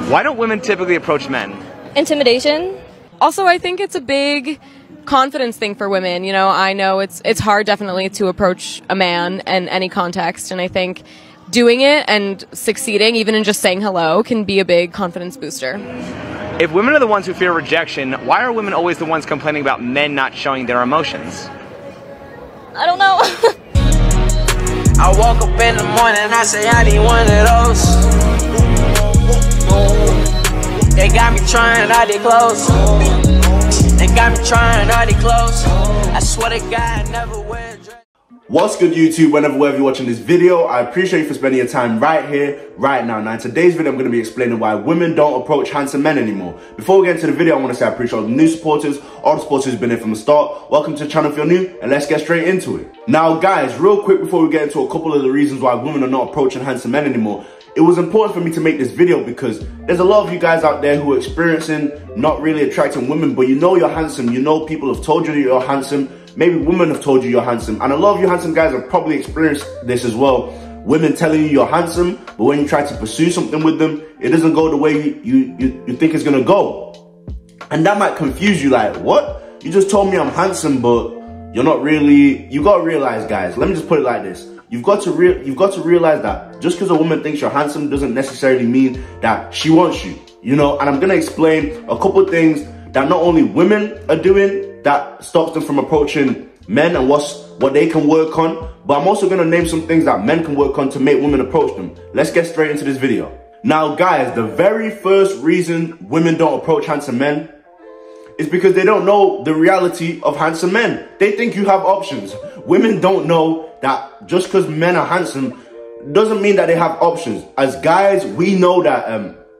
Why don't women typically approach men? Intimidation. Also, I think it's a big confidence thing for women. You know, I know it's hard definitely to approach a man in any context, and I think doing it and succeeding, even in just saying hello, can be a big confidence booster. If women are the ones who fear rejection, why are women always the ones complaining about men not showing their emotions? I don't know. I woke up in the morning and I say I need one of those. They got me trying all they clothes. They got me trying all they clothes. I swear to God, I never wear a dress. What's good, YouTube? Wherever you're watching this video, I appreciate you for spending your time right here, right now. Now, in today's video, I'm going to be explaining why women don't approach handsome men anymore. Before we get into the video, I want to say I appreciate all the new supporters, all the supporters who've been here from the start. Welcome to the channel if you're new, and let's get straight into it. Now, guys, real quick before we get into a couple of the reasons why women are not approaching handsome men anymore, it was important for me to make this video because there's a lot of you guys out there who are experiencing not really attracting women, but you know you're handsome. You know people have told you that you're handsome. Maybe women have told you you're handsome. And a lot of you handsome guys have probably experienced this as well. Women telling you you're handsome, but when you try to pursue something with them, it doesn't go the way you think it's gonna go. And that might confuse you, like, what? You just told me I'm handsome, but you're not really. You gotta realize, guys, let me just put it like this. You've got to realize that just because a woman thinks you're handsome doesn't necessarily mean that she wants you, you know? And I'm gonna explain a couple of things that not only women are doing that stops them from approaching men and what they can work on, but I'm also gonna name some things that men can work on to make women approach them. Let's get straight into this video. Now, guys, the very first reason women don't approach handsome men is because they don't know the reality of handsome men. They think you have options. Women don't know that just because men are handsome doesn't mean that they have options. As guys, we know that,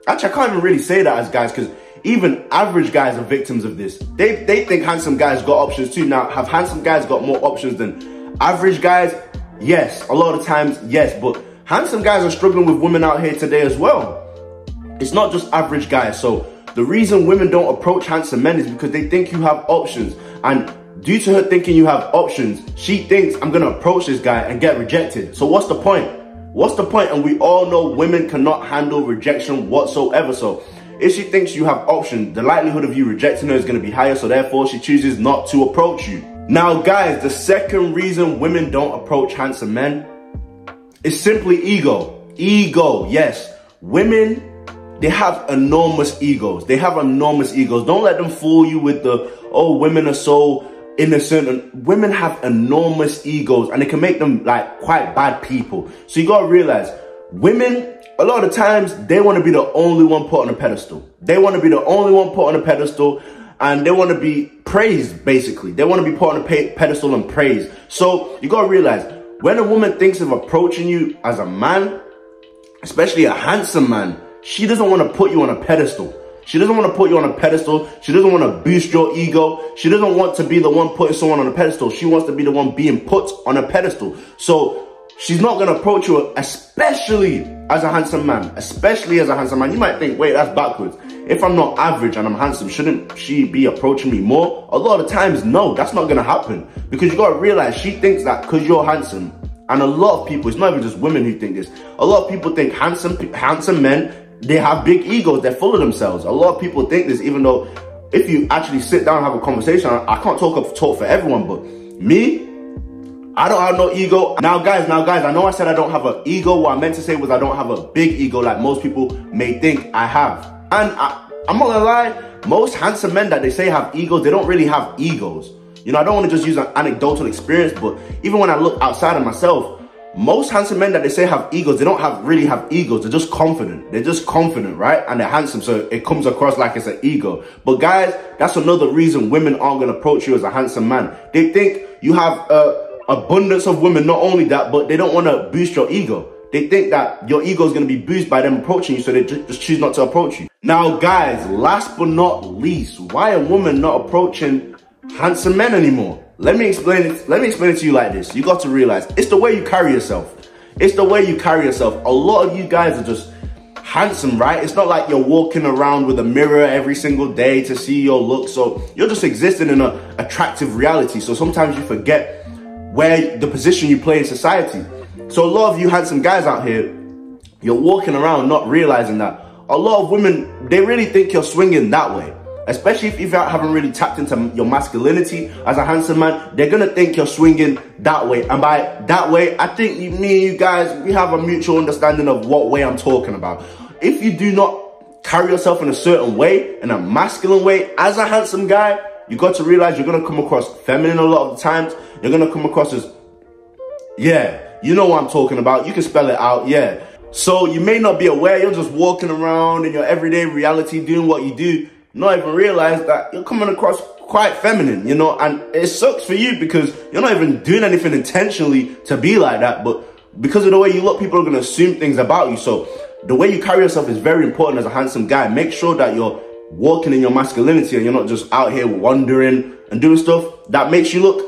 actually I can't even really say that as guys because even average guys are victims of this. They think handsome guys got options too. Now, have handsome guys got more options than average guys? Yes, a lot of times, yes, but handsome guys are struggling with women out here today as well. It's not just average guys. So the reason women don't approach handsome men is because they think you have options. And due to her thinking you have options, she thinks I'm gonna approach this guy and get rejected. So what's the point? What's the point? And we all know women cannot handle rejection whatsoever. So if she thinks you have options, the likelihood of you rejecting her is gonna be higher. So therefore she chooses not to approach you. Now, guys, the second reason women don't approach handsome men is simply ego. Ego, yes. Women, they have enormous egos. They have enormous egos. Don't let them fool you with the, oh, women are so innocent. And women have enormous egos and it can make them like quite bad people. So you gotta realize, women, a lot of times, they want to be the only one put on a pedestal. They want to be the only one put on a pedestal and they want to be praised, basically. They want to be put on a pedestal and praised. So you got to realize, when a woman thinks of approaching you as a man, especially a handsome man, she doesn't want to put you on a pedestal. She doesn't want to put you on a pedestal. She doesn't want to boost your ego. She doesn't want to be the one putting someone on a pedestal. She wants to be the one being put on a pedestal. So she's not going to approach you, especially as a handsome man. Especially as a handsome man. You might think, wait, that's backwards. If I'm not average and I'm handsome, shouldn't she be approaching me more? A lot of times, no, that's not going to happen. Because you got to realize she thinks that because you're handsome, and a lot of people, it's not even just women who think this. A lot of people think handsome men, they have big egos. They're full of themselves. A lot of people think this, even though if you actually sit down and have a conversation, I can't talk for everyone, but me, I don't have no ego. Now guys, I know I said I don't have an ego. What I meant to say was I don't have a big ego like most people may think I have. And I'm not gonna lie, most handsome men that they say have egos, they don't really have egos. You know, I don't want to just use an anecdotal experience, but even when I look outside of myself, most handsome men that they say have egos, they don't really have egos. They're just confident. They're just confident, right? And they're handsome, so it comes across like it's an ego. But guys, that's another reason women aren't gonna approach you as a handsome man. They think you have abundance of women. Not only that, but they don't want to boost your ego. They think that your ego is going to be boosted by them approaching you, so they just choose not to approach you. Now, guys, last but not least, why are women not approaching handsome men anymore? Let me explain it to you like this. You got to realize, it's the way you carry yourself. It's the way you carry yourself. A lot of you guys are just handsome, right? It's not like you're walking around with a mirror every single day to see your look. So you're just existing in an attractive reality. So sometimes you forget where the position you play in society. So a lot of you handsome guys out here, you're walking around not realizing that, a lot of women, they really think you're swinging that way. Especially if you haven't really tapped into your masculinity as a handsome man, they're gonna think you're swinging that way. And by that way, I think me and you guys, we have a mutual understanding of what way I'm talking about. If you do not carry yourself in a certain way, in a masculine way, as a handsome guy, you got to realize you're gonna come across feminine a lot of the times. You're gonna come across as, yeah, you know what I'm talking about. You can spell it out, yeah. So you may not be aware, you're just walking around in your everyday reality, doing what you do, not even realize that you're coming across quite feminine, you know, and it sucks for you because you're not even doing anything intentionally to be like that, but because of the way you look, people are going to assume things about you. So the way you carry yourself is very important as a handsome guy. Make sure that you're walking in your masculinity and you're not just out here wandering and doing stuff that makes you look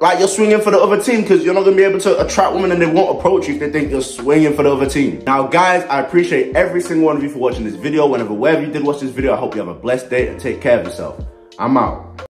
like you're swinging for the other team, because you're not going to be able to attract women and they won't approach you if they think you're swinging for the other team. Now guys, I appreciate every single one of you for watching this video. Wherever you did watch this video, I hope you have a blessed day and take care of yourself. I'm out.